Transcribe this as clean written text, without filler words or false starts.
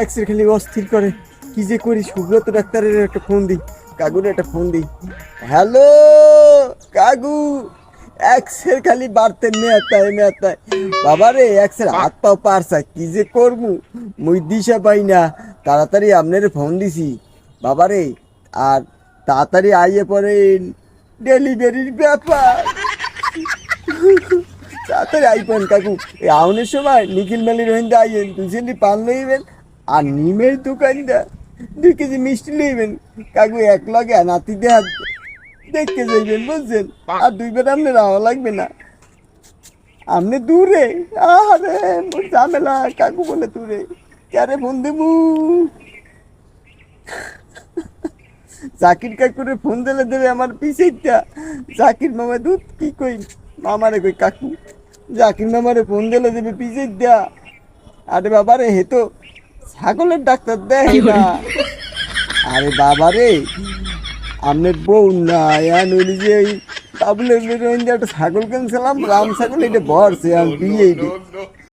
X-ray খালি অস্থির করে, কি যে করি। সুব্রত ডাক্তারের একটা ফোন দিই, কাকুর একটা ফোন দিই। হ্যালো কাকু, এক্সের খালি বাড়তে নেতায় বাবা রে, এক্সের হাত পাও পারছা, কি যে করবো মুই দিশা পাই না। তাড়াতাড়ি আপনার ফোন দিছি বাবা রে, আর তাড়াতাড়ি আইয়ে পরে ডেলিভারির ব্যাপার। তাড়াতাড়ি আইপেন কাকু, এই আউনের সময় নিখিল মেলির রহিন্দা আইয়েন, দুজনই পান লইবেন আর নিমের দোকানটা 2 কেজি মিষ্টি লইবেন কাকু। এক লগে নাতি দেহা দেখতে যাইবেন বুঝছেন, আর 2 বেলা আপনি রাওয়া লাগবে না। আপনি দূরে, আরে মোর ঝামেলা। কাকু বলে দূরে, কারে ফোন দেবো? জাকির কাকুরে ফোন দিলে দেবে আমার পিছেইটা। জাকির মামা দুধ কি কই, মামারে কই কাকু, জাকির মামারে ফোন দিলে দেবে পিছেইটা। আরে বাবারে, হে তো ছাগলের ডাক্তার দেয় না। আরে বাবারে, আপনার বউ না নইলে যে ওই বাবুলের একটা ছাগল কিনছিলাম, রাম ছাগল, এটা বরছে আর বিয়ে।